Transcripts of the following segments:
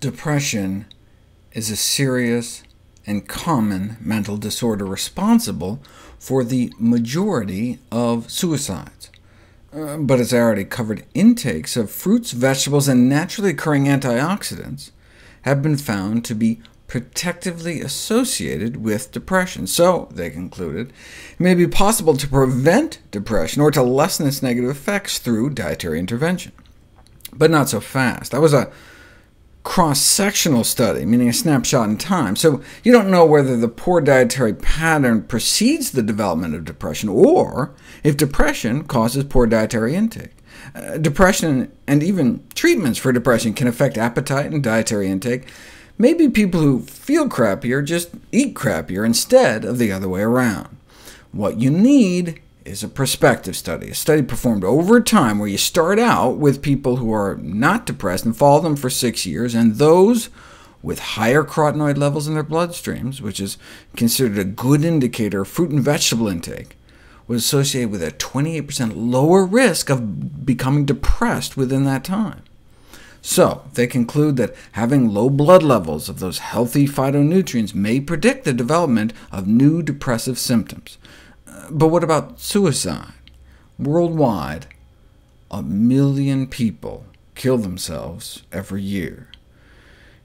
Depression is a serious and common mental disorder responsible for the majority of suicides. But as I already covered, intakes of fruits, vegetables, and naturally occurring antioxidants have been found to be protectively associated with depression. So, they concluded, it may be possible to prevent depression or to lessen its negative effects through dietary intervention. But not so fast. That was a cross-sectional study, meaning a snapshot in time, so you don't know whether the poor dietary pattern precedes the development of depression, or if depression causes poor dietary intake. Depression and even treatments for depression can affect appetite and dietary intake. Maybe people who feel crappier just eat crappier instead of the other way around. What you need is a prospective study, a study performed over time where you start out with people who are not depressed and follow them for 6 years, and those with higher carotenoid levels in their bloodstreams, which is considered a good indicator of fruit and vegetable intake, was associated with a 28% lower risk of becoming depressed within that time. So they conclude that having low blood levels of those healthy phytonutrients may predict the development of new depressive symptoms. But what about suicide? Worldwide, 1 million people kill themselves every year.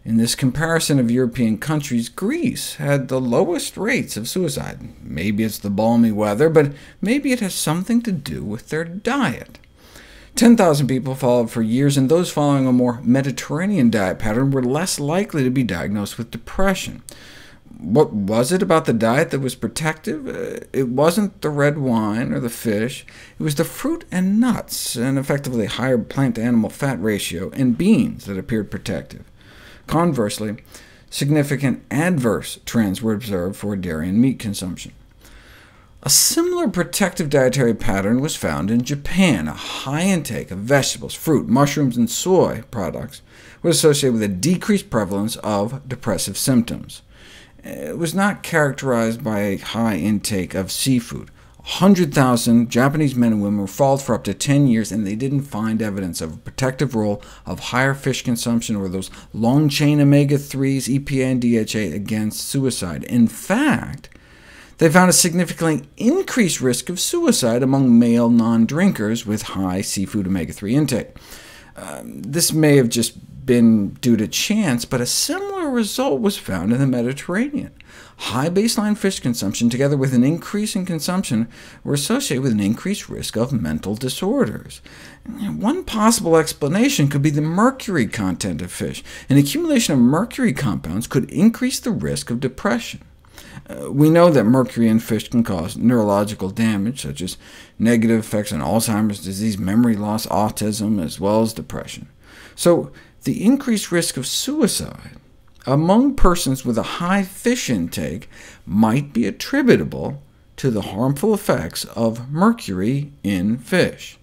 In this comparison of European countries, Greece had the lowest rates of suicide. Maybe it's the balmy weather, but maybe it has something to do with their diet. 10,000 people followed for years, and those following a more Mediterranean diet pattern were less likely to be diagnosed with depression. What was it about the diet that was protective? It wasn't the red wine or the fish. It was the fruit and nuts, and effectively higher plant-to-animal fat ratio, and beans that appeared protective. Conversely, significant adverse trends were observed for dairy and meat consumption. A similar protective dietary pattern was found in Japan. A high intake of vegetables, fruit, mushrooms, and soy products was associated with a decreased prevalence of depressive symptoms. It was not characterized by a high intake of seafood. 100,000 Japanese men and women were followed for up to 10 years, and they didn't find evidence of a protective role of higher fish consumption or those long-chain omega-3s, EPA, and DHA against suicide. In fact, they found a significantly increased risk of suicide among male non-drinkers with high seafood omega-3 intake. This may have just been due to chance, but a similar result was found in the Mediterranean. High baseline fish consumption, together with an increase in consumption, were associated with an increased risk of mental disorders. One possible explanation could be the mercury content of fish. An accumulation of mercury compounds could increase the risk of depression. We know that mercury in fish can cause neurological damage, such as negative effects on Alzheimer's disease, memory loss, autism, as well as depression. So the increased risk of suicide among persons with a high fish intake might be attributable to the harmful effects of mercury in fish.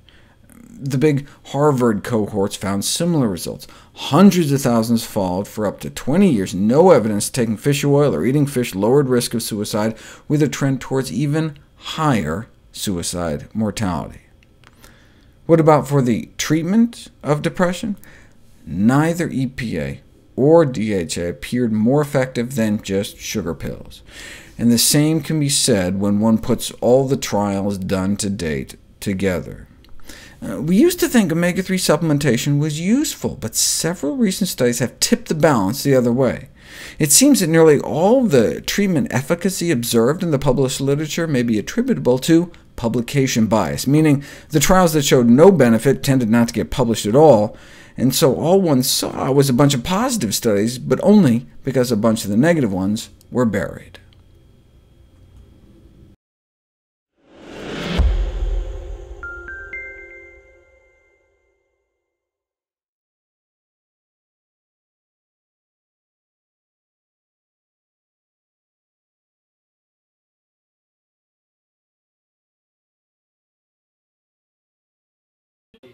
The big Harvard cohorts found similar results. Hundreds of thousands followed for up to 20 years. No evidence taking fish oil or eating fish lowered risk of suicide, with a trend towards even higher suicide mortality. What about for the treatment of depression? Neither EPA or DHA appeared more effective than just sugar pills. And the same can be said when one puts all the trials done to date together. We used to think omega-3 supplementation was useful, but several recent studies have tipped the balance the other way. It seems that nearly all the treatment efficacy observed in the published literature may be attributable to publication bias, meaning the trials that showed no benefit tended not to get published at all, and so all one saw was a bunch of positive studies, but only because a bunch of the negative ones were buried.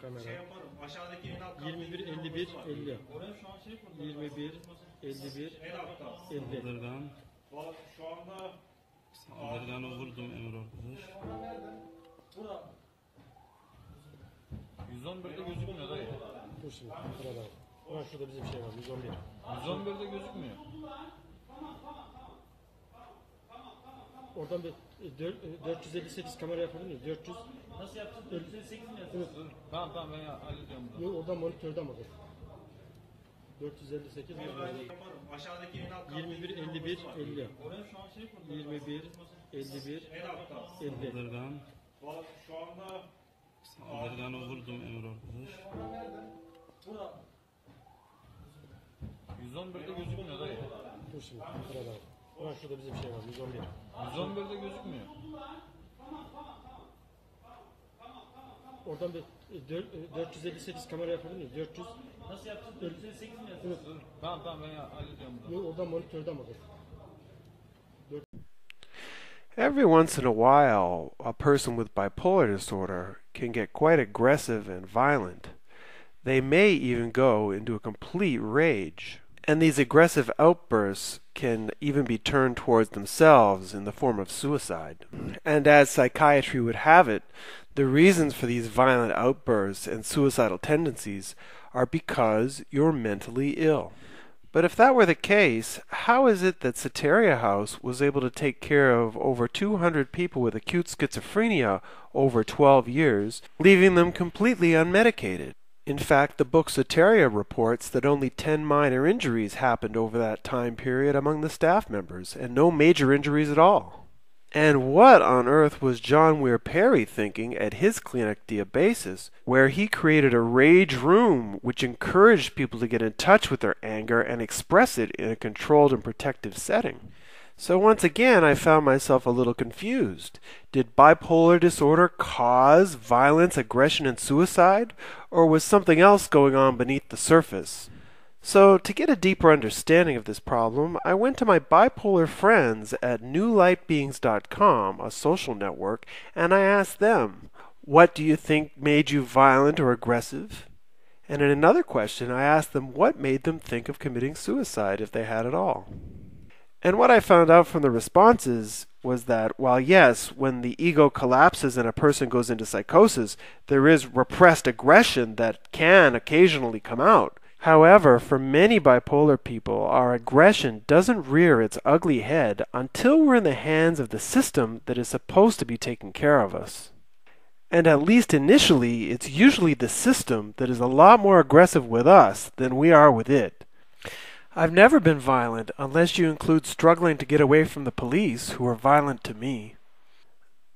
Kamera. 21 51 50. 21 51 50. Saldırgan. Şu anda Saldırganı vurdum Emir arkadaş. 111'de gözükmüyor dayı. Dur şimdi. Burada. Ulan şurada bizim şey var. 111. 111'de gözükmüyor. Oradan bir 458 kamera yapabilir miyiz? 400. Nasıl yapacağız? 458 mi yapacağız? Evet. Tamam ben hallediyorum bunu. Yok, oradan monitörden bakın. 458 mi? Aşağıdaki en alt kat 21 51 50. Oraya şu an şey kurdu. 21 51 En altta. 50. Saldırgan. Şu anda Saldırganı vurdum Emir arkadaş. 111'de gözükmüyor dayı. Dur şimdi burada. Ulan şurada bize bir şey var. 111. 111'de gözükmüyor. Oradan bir 458 kamera yapabilir miyiz? 400. Nasıl yapacağız? 458 mi yapacağız? Tamam ben hallediyorum bunu. Yok, oradan monitörden bakın. Every once in a while, a person with bipolar disorder can get quite aggressive and violent. They may even go into a complete rage. And these aggressive outbursts can even be turned towards themselves in the form of suicide. And as psychiatry would have it, the reasons for these violent outbursts and suicidal tendencies are because you're mentally ill. But if that were the case, how is it that Soteria House was able to take care of over 200 people with acute schizophrenia over 12 years, leaving them completely unmedicated? In fact, the book Soteria reports that only 10 minor injuries happened over that time period among the staff members, and no major injuries at all. And what on earth was John Weir Perry thinking at his clinic Diabasis, where he created a rage room which encouraged people to get in touch with their anger and express it in a controlled and protective setting? So once again, I found myself a little confused. Did bipolar disorder cause violence, aggression, and suicide? Or was something else going on beneath the surface? So, to get a deeper understanding of this problem, I went to my bipolar friends at newlightbeings.com, a social network, and I asked them, what do you think made you violent or aggressive? And in another question, I asked them what made them think of committing suicide if they had at all. And what I found out from the responses was that, while yes, when the ego collapses and a person goes into psychosis, there is repressed aggression that can occasionally come out. However, for many bipolar people, our aggression doesn't rear its ugly head until we're in the hands of the system that is supposed to be taking care of us. And at least initially, it's usually the system that is a lot more aggressive with us than we are with it. I've never been violent unless you include struggling to get away from the police, who are violent to me.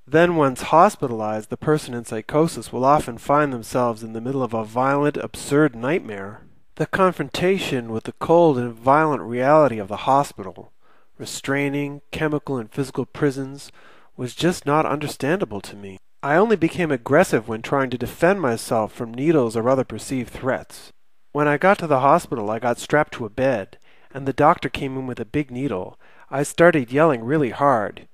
Then once hospitalized, the person in psychosis will often find themselves in the middle of a violent, absurd nightmare. The confrontation with the cold and violent reality of the hospital, restraining, chemical and physical prisons, was just not understandable to me. I only became aggressive when trying to defend myself from needles or other perceived threats. When I got to the hospital, I got strapped to a bed, and the doctor came in with a big needle. I started yelling really hard,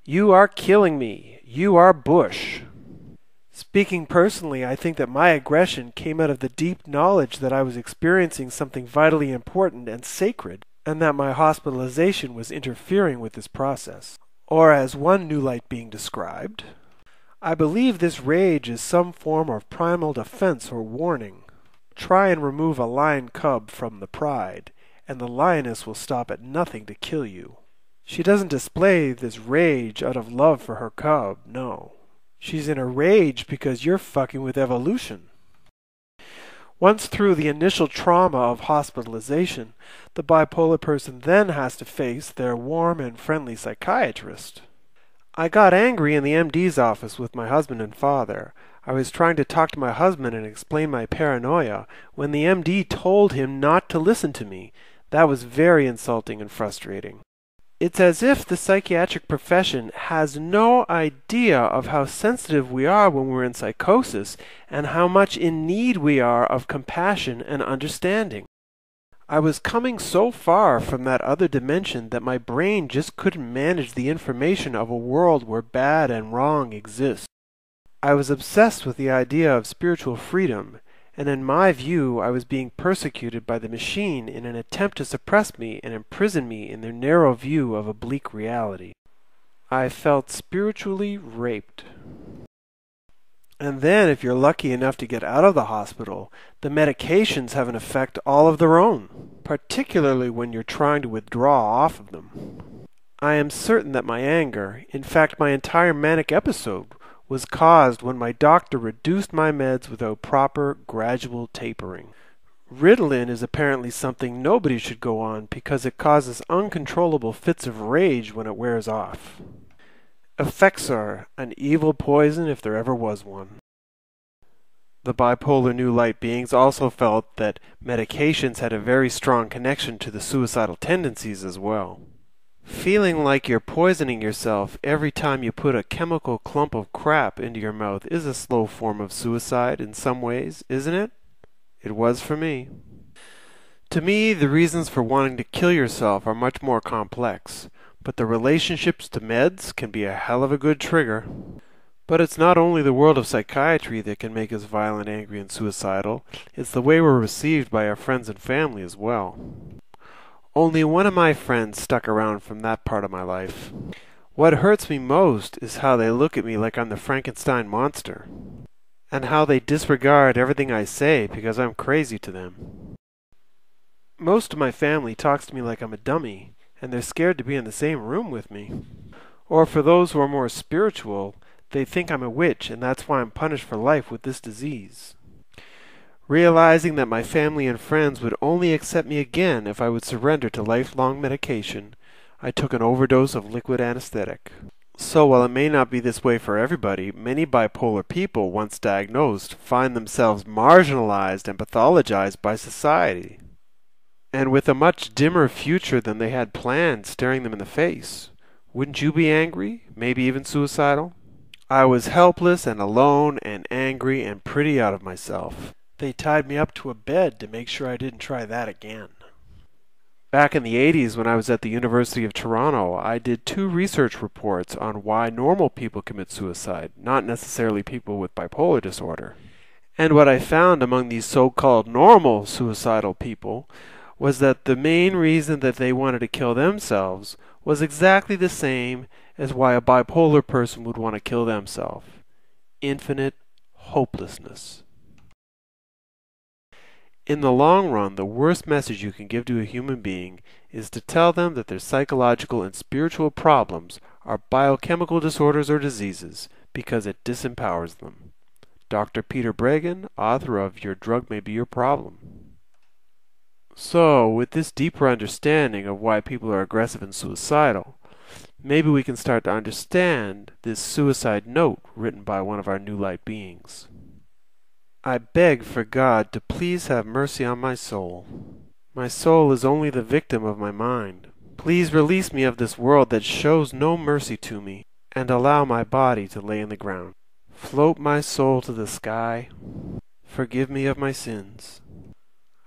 "You are killing me! You are Bush!" Speaking personally, I think that my aggression came out of the deep knowledge that I was experiencing something vitally important and sacred, and that my hospitalization was interfering with this process. Or as one new light being described, I believe this rage is some form of primal defense or warning. Try and remove a lion cub from the pride, and the lioness will stop at nothing to kill you. She doesn't display this rage out of love for her cub, no. She's in a rage because you're fucking with evolution. Once through the initial trauma of hospitalization, the bipolar person then has to face their warm and friendly psychiatrist. I got angry in the MD's office with my husband and father. I was trying to talk to my husband and explain my paranoia when the MD told him not to listen to me. That was very insulting and frustrating. It's as if the psychiatric profession has no idea of how sensitive we are when we're in psychosis and how much in need we are of compassion and understanding. I was coming so far from that other dimension that my brain just couldn't manage the information of a world where bad and wrong exist. I was obsessed with the idea of spiritual freedom, and in my view I was being persecuted by the machine in an attempt to suppress me and imprison me in their narrow view of a bleak reality. I felt spiritually raped. And then, if you're lucky enough to get out of the hospital, the medications have an effect all of their own, particularly when you're trying to withdraw off of them. I am certain that my anger, in fact my entire manic episode, was caused when my doctor reduced my meds without proper gradual tapering. Ritalin is apparently something nobody should go on because it causes uncontrollable fits of rage when it wears off. Effexor, an evil poison if there ever was one. The bipolar New Light beings also felt that medications had a very strong connection to the suicidal tendencies as well. Feeling like you're poisoning yourself every time you put a chemical clump of crap into your mouth is a slow form of suicide in some ways, isn't it? It was for me. To me, the reasons for wanting to kill yourself are much more complex, but the relationships to meds can be a hell of a good trigger. But it's not only the world of psychiatry that can make us violent, angry, and suicidal, it's the way we're received by our friends and family as well. Only one of my friends stuck around from that part of my life. What hurts me most is how they look at me like I'm the Frankenstein monster, and how they disregard everything I say because I'm crazy to them. Most of my family talks to me like I'm a dummy, and they're scared to be in the same room with me. Or for those who are more spiritual, they think I'm a witch and that's why I'm punished for life with this disease. Realizing that my family and friends would only accept me again if I would surrender to lifelong medication, I took an overdose of liquid anesthetic. So while it may not be this way for everybody, many bipolar people, once diagnosed, find themselves marginalized and pathologized by society, and with a much dimmer future than they had planned staring them in the face. Wouldn't you be angry, maybe even suicidal? I was helpless and alone and angry and pretty out of myself. They tied me up to a bed to make sure I didn't try that again. Back in the 80s, when I was at the University of Toronto, I did 2 research reports on why normal people commit suicide, not necessarily people with bipolar disorder. And what I found among these so-called normal suicidal people was that the main reason that they wanted to kill themselves was exactly the same as why a bipolar person would want to kill themselves: infinite hopelessness. In the long run, the worst message you can give to a human being is to tell them that their psychological and spiritual problems are biochemical disorders or diseases, because it disempowers them. Dr. Peter Breggin, author of Your Drug May Be Your Problem. So, with this deeper understanding of why people are aggressive and suicidal, maybe we can start to understand this suicide note written by one of our New Light beings. I beg for God to please have mercy on my soul. My soul is only the victim of my mind. Please release me of this world that shows no mercy to me, and allow my body to lay in the ground. Float my soul to the sky. Forgive me of my sins.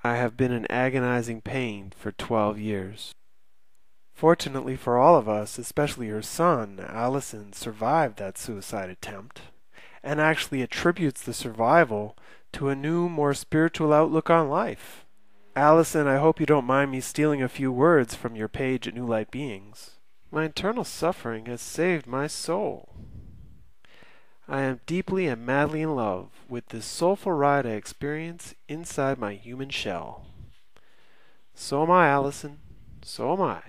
I have been in agonizing pain for 12 years. Fortunately for all of us, especially her son, Allison, survived that suicide attempt, and actually attributes the survival to a new, more spiritual outlook on life. Allison, I hope you don't mind me stealing a few words from your page at New Light Beings. My internal suffering has saved my soul. I am deeply and madly in love with this soulful ride I experience inside my human shell. So am I, Allison. So am I.